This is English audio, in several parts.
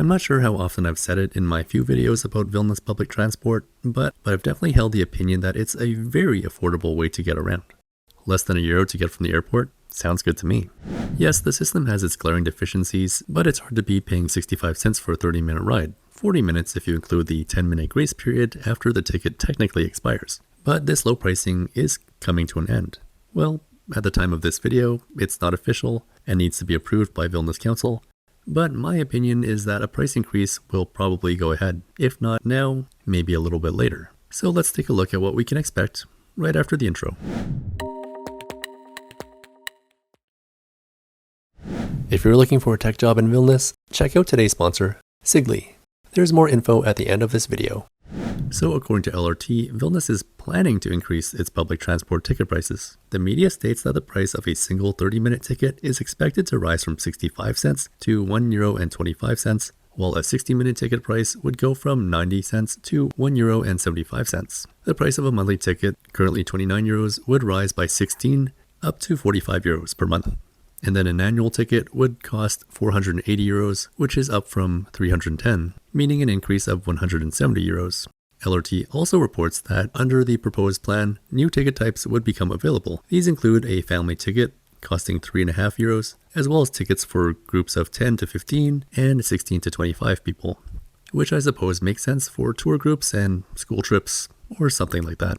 I'm not sure how often I've said it in my few videos about Vilnius public transport, but I've definitely held the opinion that it's a very affordable way to get around. Less than €1 to get from the airport? Sounds good to me. Yes, the system has its glaring deficiencies, but it's hard to beat paying 65 cents for a 30-minute ride. 40 minutes if you include the 10-minute grace period after the ticket technically expires. But this low pricing is coming to an end. Well, at the time of this video, it's not official and needs to be approved by Vilnius Council, but my opinion is that a price increase will probably go ahead. If not now, maybe a little bit later. So let's take a look at what we can expect right after the intro. If you're looking for a tech job in Vilnius, check out today's sponsor, Sigli. There's more info at the end of this video. So according to LRT, Vilnius is planning to increase its public transport ticket prices. The media states that the price of a single 30-minute ticket is expected to rise from 65 cents to €1.25, while a 60-minute ticket price would go from 90 cents to €1.75. The price of a monthly ticket, currently €29, would rise by 16 up to €45 per month. And then an annual ticket would cost €480, which is up from €310, meaning an increase of €170. LRT also reports that under the proposed plan, new ticket types would become available. These include a family ticket costing €3.50, as well as tickets for groups of 10 to 15 and 16 to 25 people, which I suppose makes sense for tour groups and school trips or something like that.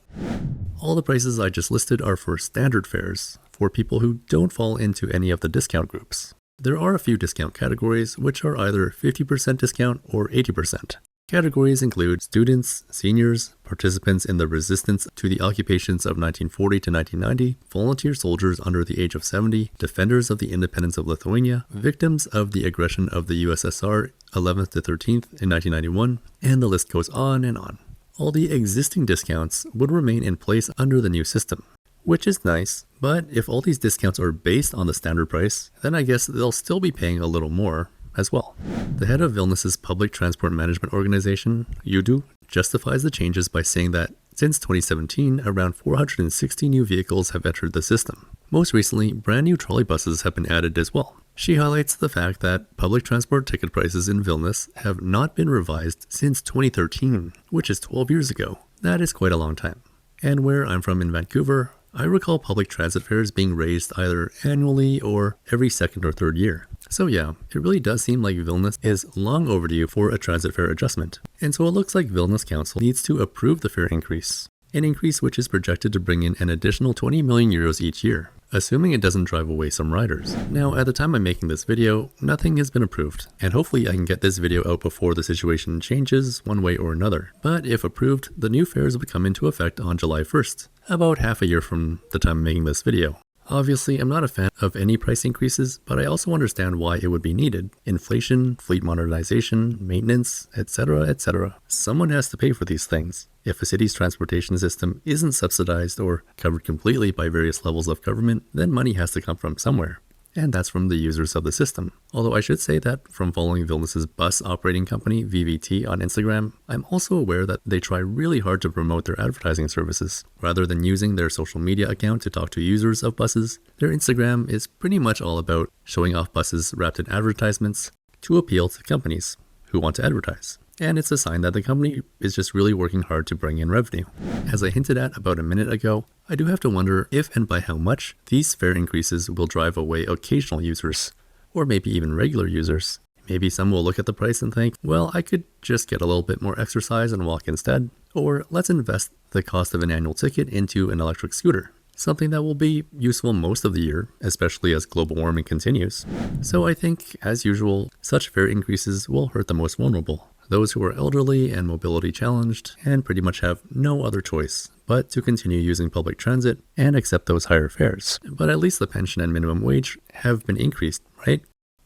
All the prices I just listed are for standard fares, for people who don't fall into any of the discount groups. There are a few discount categories which are either 50% discount or 80%. Categories include students, seniors, participants in the resistance to the occupations of 1940 to 1990, volunteer soldiers under the age of 70, defenders of the independence of Lithuania, victims of the aggression of the USSR 11th to 13th in 1991, and the list goes on and on. All the existing discounts would remain in place under the new system, which is nice, but if all these discounts are based on the standard price, then I guess they'll still be paying a little more as well. The head of Vilnius's public transport management organization, UDU, justifies the changes by saying that since 2017, around 460 new vehicles have entered the system. Most recently, brand new trolley buses have been added as well. She highlights the fact that public transport ticket prices in Vilnius have not been revised since 2013, which is 12 years ago. That is quite a long time. And where I'm from in Vancouver, I recall public transit fares being raised either annually or every second or third year. So yeah, it really does seem like Vilnius is long overdue for a transit fare adjustment. And so it looks like Vilnius Council needs to approve the fare increase. An increase which is projected to bring in an additional €20 million each year, assuming it doesn't drive away some riders. Now, at the time I'm making this video, nothing has been approved, and hopefully I can get this video out before the situation changes one way or another. But if approved, the new fares would come into effect on July 1st, about half a year from the time I'm making this video. Obviously, I'm not a fan of any price increases, but I also understand why it would be needed. Inflation, fleet modernization, maintenance, etc., etc. Someone has to pay for these things. If a city's transportation system isn't subsidized or covered completely by various levels of government, then money has to come from somewhere. And that's from the users of the system. Although I should say that from following Vilnius's bus operating company, VVT, on Instagram, I'm also aware that they try really hard to promote their advertising services. Rather than using their social media account to talk to users of buses, their Instagram is pretty much all about showing off buses wrapped in advertisements to appeal to companies who want to advertise. And it's a sign that the company is just really working hard to bring in revenue. As I hinted at about a minute ago, I do have to wonder if and by how much these fare increases will drive away occasional users, or maybe even regular users. Maybe some will look at the price and think, well, I could just get a little bit more exercise and walk instead, or let's invest the cost of an annual ticket into an electric scooter, something that will be useful most of the year, especially as global warming continues. So I think, as usual, such fare increases will hurt the most vulnerable. Those who are elderly and mobility challenged and pretty much have no other choice but to continue using public transit and accept those higher fares. But at least the pension and minimum wage have been increased, right?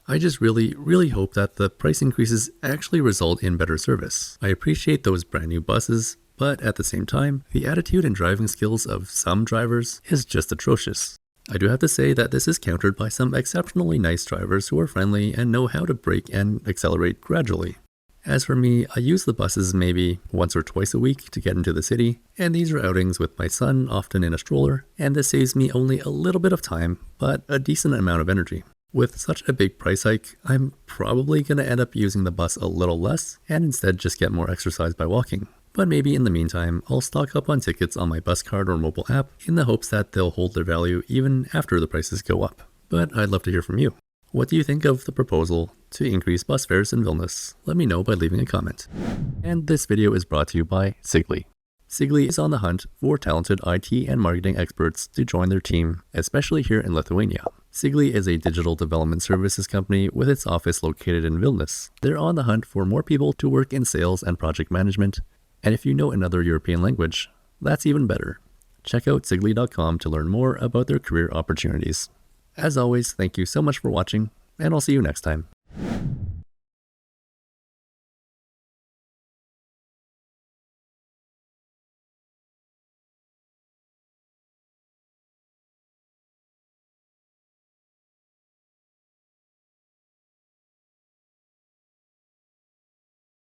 I just really hope that the price increases actually result in better service. I appreciate those brand new buses, but at the same time, the attitude and driving skills of some drivers is just atrocious. I do have to say that this is countered by some exceptionally nice drivers who are friendly and know how to brake and accelerate gradually. As for me, I use the buses maybe once or twice a week to get into the city, and these are outings with my son, often in a stroller, and this saves me only a little bit of time, but a decent amount of energy. With such a big price hike, I'm probably going to end up using the bus a little less and instead just get more exercise by walking. But maybe in the meantime, I'll stock up on tickets on my bus card or mobile app in the hopes that they'll hold their value even after the prices go up. But I'd love to hear from you. What do you think of the proposal to increase bus fares in Vilnius? Let me know by leaving a comment. And this video is brought to you by Sigly. Sigly is on the hunt for talented IT and marketing experts to join their team, especially here in Lithuania. Sigly is a digital development services company with its office located in Vilnius. They're on the hunt for more people to work in sales and project management, and if you know another European language, that's even better. Check out sigly.com to learn more about their career opportunities. As always, thank you so much for watching, and I'll see you next time.